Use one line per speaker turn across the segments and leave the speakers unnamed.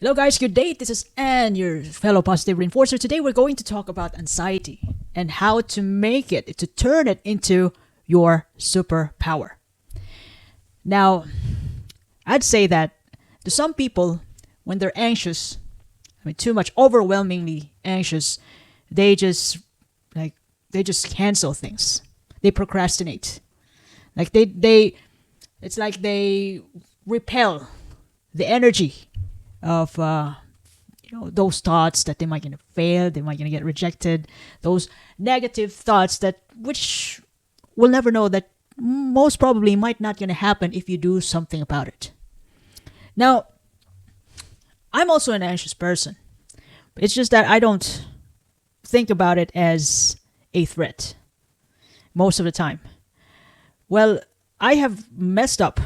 Hello, guys. Good day. This is Anne, your fellow positive reinforcer. Today, we're going to talk about anxiety and how to make it, to turn it into your superpower. Now, I'd say that to some people, when they're anxious, too much, overwhelmingly anxious, they just they just cancel things. They procrastinate. It's like they repel the energy of those thoughts that they might gonna fail, they might gonna get rejected, those negative thoughts that which we'll never know that most probably might not gonna happen if you do something about it. Now, I'm also an anxious person. It's just that I don't think about it as a threat most of the time. Well, I have messed up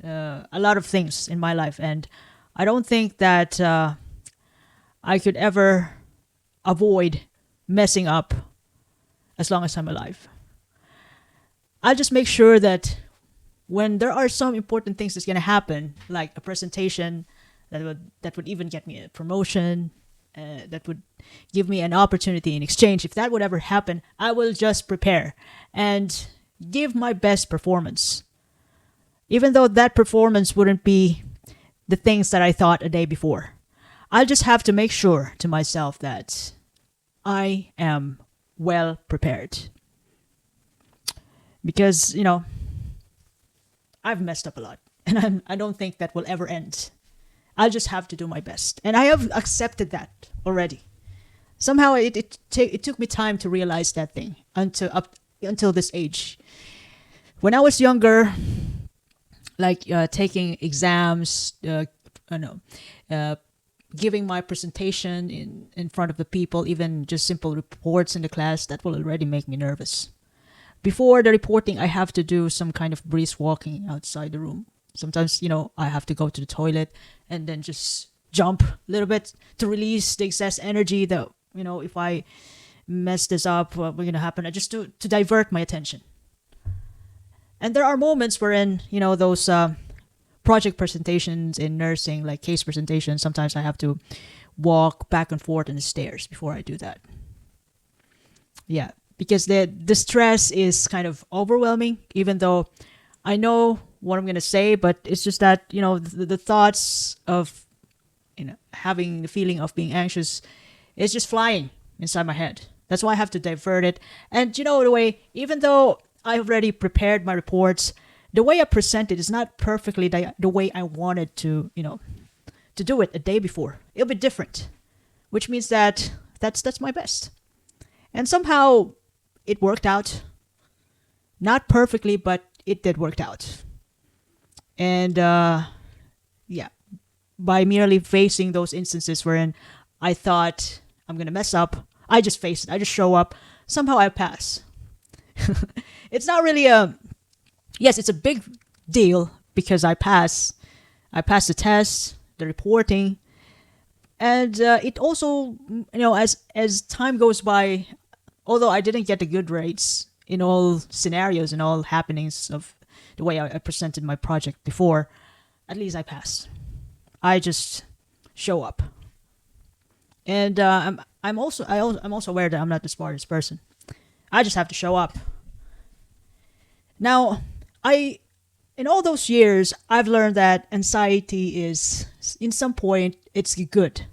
a lot of things in my life, and I don't think that I could ever avoid messing up as long as I'm alive. I'll just make sure that when there are some important things that's gonna happen, like a presentation that would even get me a promotion, that would give me an opportunity in exchange. If that would ever happen, I will just prepare and give my best performance, even though that performance wouldn't be the things that I thought a day before. I'll just have to make sure to myself that I am well prepared. Because, I've messed up a lot. And I don't think that will ever end. I'll just have to do my best. And I have accepted that already. Somehow it took me time to realize that thing until this age. When I was younger, taking exams, giving my presentation in front of the people, even just simple reports in the class, that will already make me nervous. Before the reporting, I have to do some kind of brisk walking outside the room. Sometimes, I have to go to the toilet and then just jump a little bit to release the excess energy that, if I mess this up, what's going to happen? Just to divert my attention. And there are moments wherein, those project presentations in nursing, like case presentations, sometimes I have to walk back and forth on the stairs before I do that. Yeah, because the stress is kind of overwhelming, even though I know what I'm going to say, but it's just that, the thoughts of, having the feeling of being anxious is just flying inside my head. That's why I have to divert it. And, the way, even though I already prepared my reports, the way I present it is not perfectly the way I wanted to do it a day before. It'll be different, which means that that's my best. And somehow it worked out. Not perfectly, but it did work out. And by merely facing those instances wherein I thought I'm going to mess up, I just face it. I just show up. Somehow I pass. It's not really yes, it's a big deal because I pass. I pass the test, the reporting, and it also, as time goes by, although I didn't get the good grades in all scenarios and all happenings of the way I presented my project before, at least I passed. I just show up, and I'm also aware that I'm not the smartest person. I just have to show up. Now, in all those years, I've learned that anxiety is, in some point, it's good.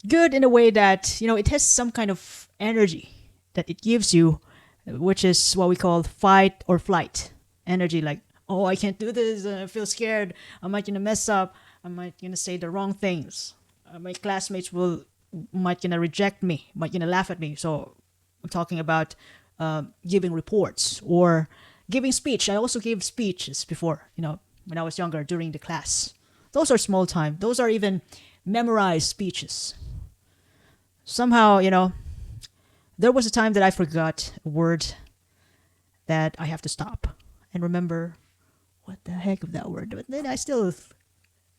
Good in a way that, it has some kind of energy that it gives you, which is what we call fight or flight energy. Like, oh, I can't do this. I feel scared. I might gonna mess up. I might gonna say the wrong things. My classmates might gonna reject me. Might gonna laugh at me. So I'm talking about giving reports or giving speech. I also gave speeches before. When I was younger during the class. Those are small time. Those are even memorized speeches. Somehow, there was a time that I forgot a word that I have to stop and remember what the heck of that word. But then I still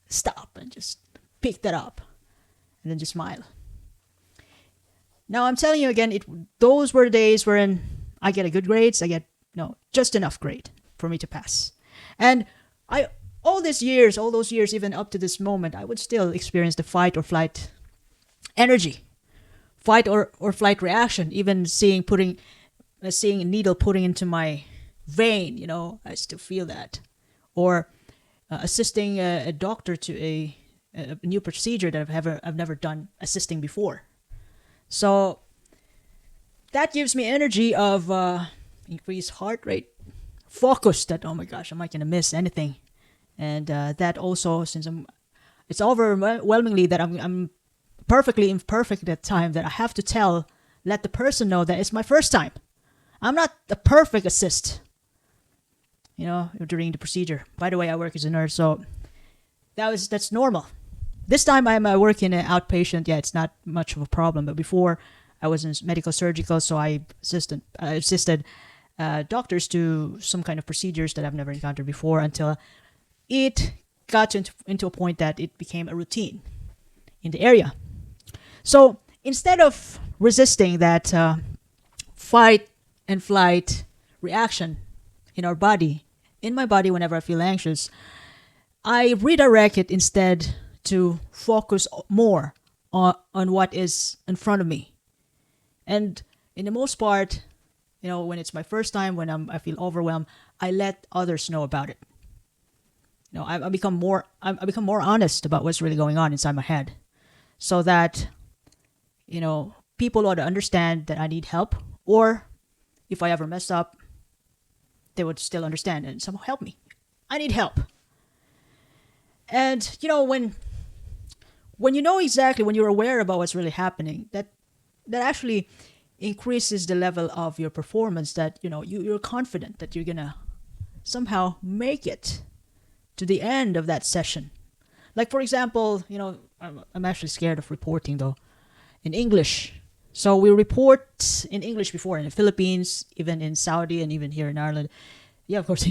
stop and just pick that up and then just smile. Now I'm telling you again, those were the days wherein I get a good grades. I get just enough grade for me to pass. And I all those years, even up to this moment, I would still experience the fight or flight energy, fight or flight reaction. Even seeing a needle putting into my vein, I still feel that. Or assisting a doctor to a new procedure that I've never done assisting before. So that gives me energy of increased heart rate, focus that, oh my gosh, am I gonna miss anything? And that also, since it's overwhelmingly that I'm perfectly imperfect at that time, that I have to let the person know that it's my first time. I'm not a perfect assist, during the procedure. By the way, I work as a nurse, so that's normal. This time I work in an outpatient. Yeah, it's not much of a problem. But before, I was in medical surgical, so I assisted doctors to some kind of procedures that I've never encountered before, until it got into a point that it became a routine in the area. So instead of resisting that fight and flight reaction in my body whenever I feel anxious, I redirect it instead to focus more on what is in front of me. And in the most part, when it's my first time, when I feel overwhelmed, I let others know about it. I become more honest about what's really going on inside my head, so that people ought to understand that I need help, or if I ever mess up, they would still understand and somehow help me. I need help. And when when you're aware about what's really happening, that actually increases the level of your performance, that you're confident that you're gonna somehow make it to the end of that session. Like, for example, I'm actually scared of reporting though in English. So we report in English before in the Philippines, even in Saudi, and even here in Ireland. Yeah, of course,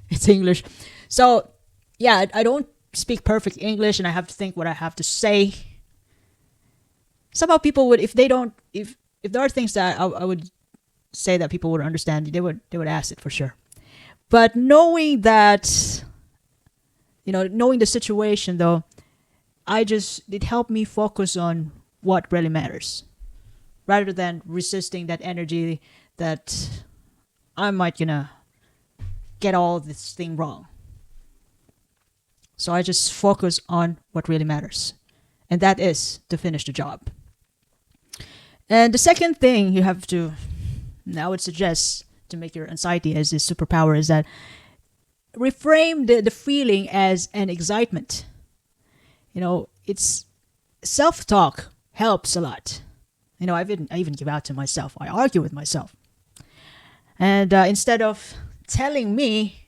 it's English. So yeah, I don't speak perfect English, and I have to think what I have to say. Somehow people would, if there are things that I would say that people would understand, they would ask it for sure. But knowing that, knowing the situation though, it helped me focus on what really matters, rather than resisting that energy that I might get all this thing wrong. So I just focus on what really matters, and that is to finish the job. And the second thing I would suggest to make your anxiety as a superpower, is that reframe the feeling as an excitement. It's self-talk helps a lot. I even give out to myself. I argue with myself. And instead of telling me,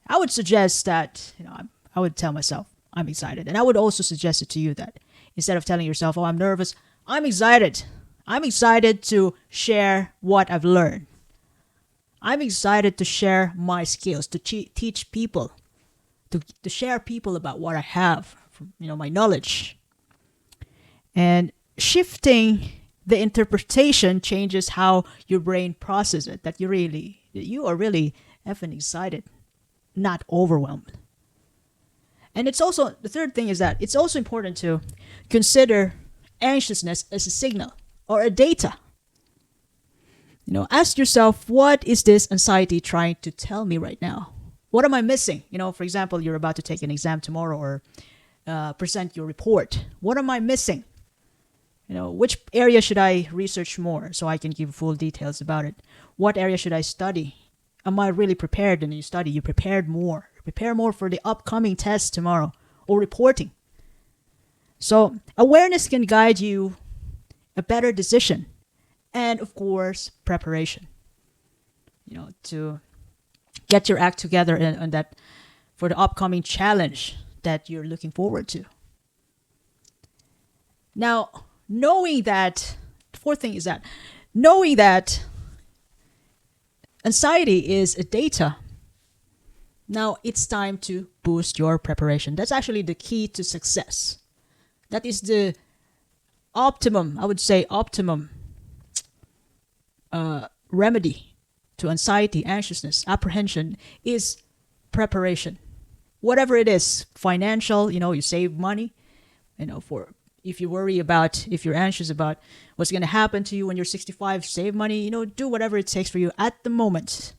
I would suggest that, I would tell myself, I'm excited. And I would also suggest it to you, that instead of telling yourself, oh, I'm nervous, I'm excited. I'm excited to share what I've learned. I'm excited to share my skills, to teach people, to share people about what I have, my knowledge. And shifting the interpretation changes how your brain processes it, that you are really effing excited, not overwhelmed. And it's also, the third thing is that it's also important to consider anxiousness as a signal or a data. Ask yourself, what is this anxiety trying to tell me right now? What am I missing? For example, you're about to take an exam tomorrow, or present your report. What am I missing? Which area should I research more so I can give full details about it? What area should I study? Am I really prepared? And you study, you prepared more. Prepare more for the upcoming test tomorrow, or reporting. So awareness can guide you a better decision, and of course, preparation. To get your act together and that for the upcoming challenge that you're looking forward to. Now, the fourth thing is that knowing that anxiety is a data, now it's time to boost your preparation. That's actually the key to success. That is the optimum remedy to anxiety, anxiousness, apprehension, is preparation. whatever it is, financial, you save money, for if you worry about, if you're anxious about what's going to happen to you when you're 65, save money, do whatever it takes for you at the moment,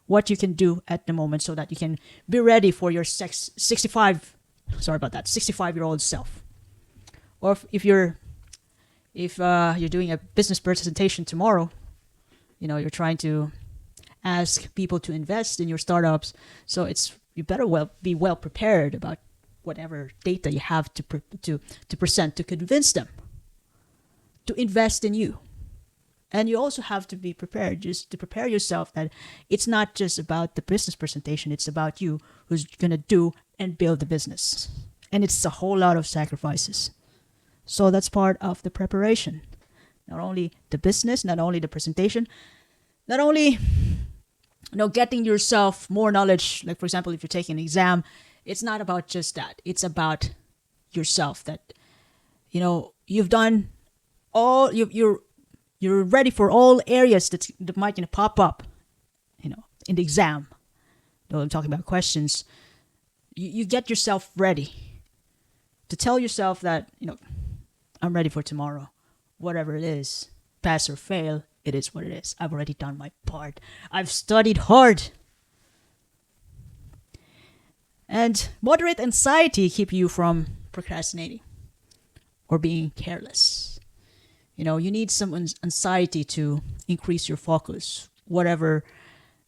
what you can do at the moment so that you can be ready for your 65, sorry about that, 65-year-old self. Or if you're doing a business presentation tomorrow, you're trying to ask people to invest in your startups, so you better be well prepared about whatever data you have to present to convince them to invest in you. And you also have to be prepared, just to prepare yourself that it's not just about the business presentation, it's about you who's going to do and build the business. And it's a whole lot of sacrifices. So that's part of the preparation. Not only the business, not only the presentation, not only getting yourself more knowledge. Like, for example, if you're taking an exam, it's not about just that. It's about yourself, that you've done all, you're ready for all areas that might pop up in the exam. Though I'm talking about questions, you get yourself ready to tell yourself that I'm ready for tomorrow. Whatever it is, pass or fail, it is what it is. I've already done my part. I've studied hard. And moderate anxiety keep you from procrastinating or being careless. You need some anxiety to increase your focus, whatever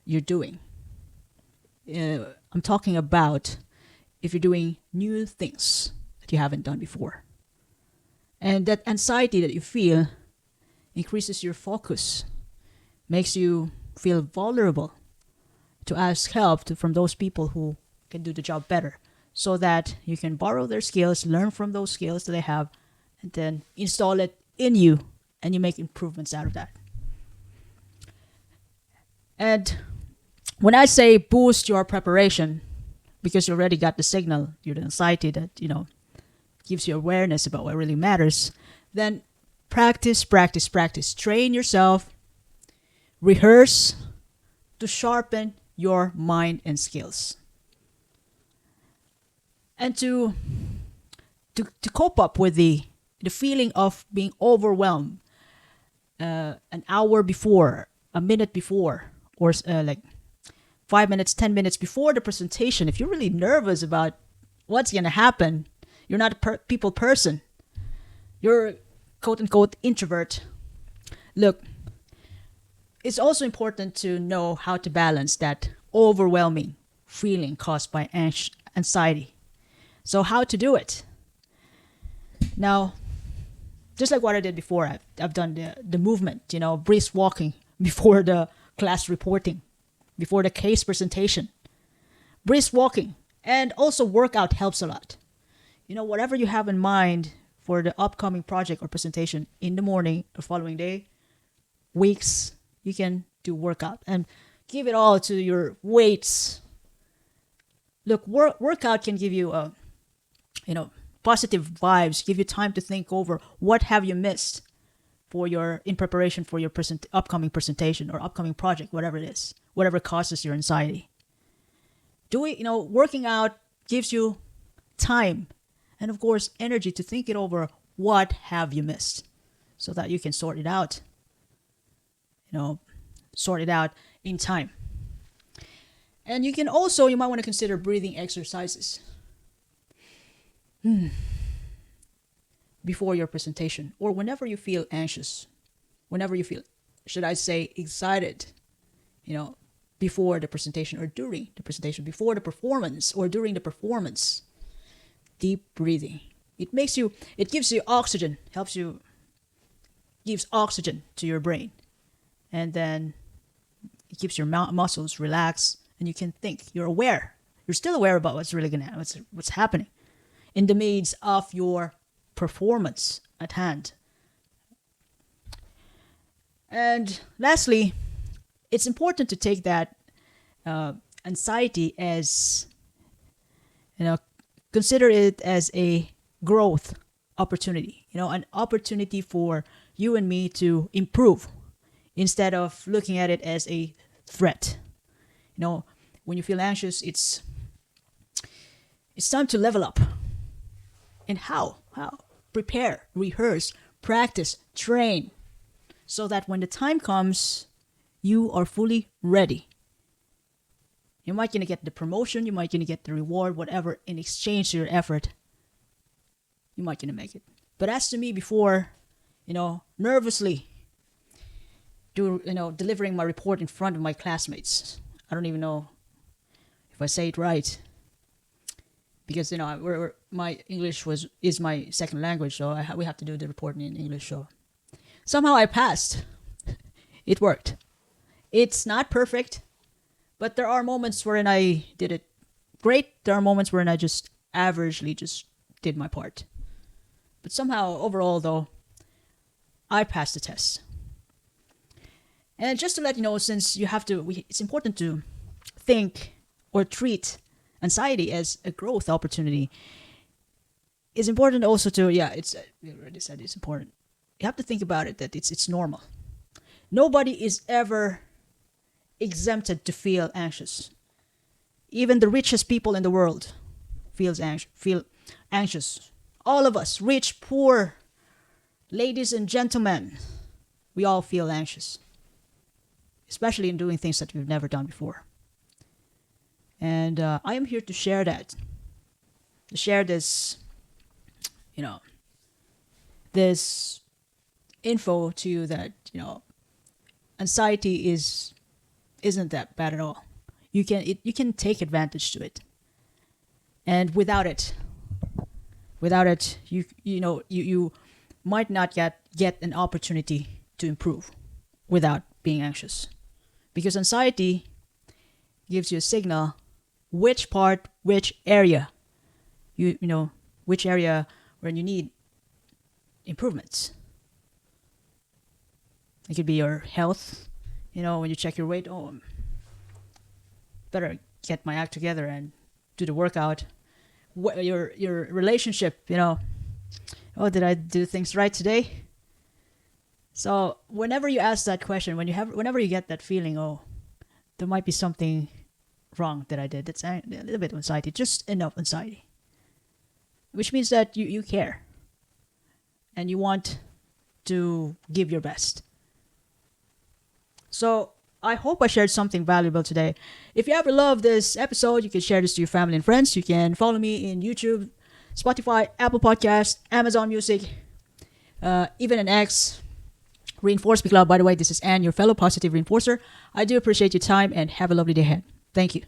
you're doing. I'm talking about if you're doing new things that you haven't done before. And that anxiety that you feel increases your focus, makes you feel vulnerable to ask help from those people who can do the job better, so that you can borrow their skills, learn from those skills that they have, and then install it in you, and you make improvements out of that. And when I say boost your preparation, because you already got the signal, the anxiety that, gives you awareness about what really matters, then practice. Train yourself, rehearse to sharpen your mind and skills. And to cope up with the feeling of being overwhelmed an hour before, a minute before, or like 5 minutes, 10 minutes before the presentation, if you're really nervous about what's going to happen, you're not a people person, you're quote-unquote introvert. Look, it's also important to know how to balance that overwhelming feeling caused by anxiety. So how to do it? Now, just like what I did before, I've done the movement, brisk walking before the class reporting, before the case presentation. Brisk walking and also workout helps a lot. Whatever you have in mind for the upcoming project or presentation in the morning or following day, weeks, you can do workout and give it all to your weights. Look, workout can give you positive vibes, give you time to think over what have you missed in preparation for your upcoming presentation or upcoming project, whatever it is, whatever causes your anxiety. Working out gives you time and, of course, energy to think it over. What have you missed, so that you can sort it out. Sort it out in time. And you might want to consider breathing exercises before your presentation, or whenever you feel anxious, whenever you feel, should I say, excited, before the presentation or during the presentation, before the performance or during the performance. Deep breathing. It gives you oxygen, gives oxygen to your brain. And then it keeps your muscles relaxed and you can think. You're aware. You're still aware about what's really going to happen, what's happening in the midst of your performance at hand. And lastly, it's important to take that anxiety as, consider it as a growth opportunity, an opportunity for you and me to improve instead of looking at it as a threat. When you feel anxious, It's time to level up. And how? How? Prepare, rehearse, practice, train, so that when the time comes, you are fully ready. You might gonna get the promotion, you might gonna get the reward, whatever, in exchange to your effort. You might gonna make it. But as to me before, nervously delivering my report in front of my classmates. I don't even know if I say it right, because my English is my second language, so we have to do the reporting in English. So somehow I passed. It worked. It's not perfect, but there are moments wherein I did it great. There are moments wherein I just averagely just did my part. But somehow, overall, though, I passed the test. And just to let you know, since it's important to think or treat anxiety as a growth opportunity. It's important also to, we already said it's important. You have to think about it, that it's normal. Nobody is ever exempted to feel anxious. Even the richest people in the world feel anxious. All of us, rich, poor, ladies and gentlemen, we all feel anxious. Especially in doing things that we've never done before. And I am here to share that. To share this, this info to you that, anxiety isn't that bad at all. You can take advantage to it. And without it, you might not get an opportunity to improve without being anxious. Because anxiety gives you a signal which area which area where you need improvements. It could be your health, when you check your weight, better get my act together and do the workout. Your relationship, did I do things right today? So whenever you ask that question, whenever you get that feeling, there might be something wrong that I did, that's a little bit of anxiety, just enough anxiety, which means that you care and you want to give your best. So I hope I shared something valuable today. If you ever love this episode, you can share this to your family and friends. You can follow me in YouTube, Spotify, Apple Podcasts, Amazon Music, even an X. Reinforce Me Club. By the way, this is Anne, your fellow positive reinforcer. I do appreciate your time and have a lovely day ahead. Thank you.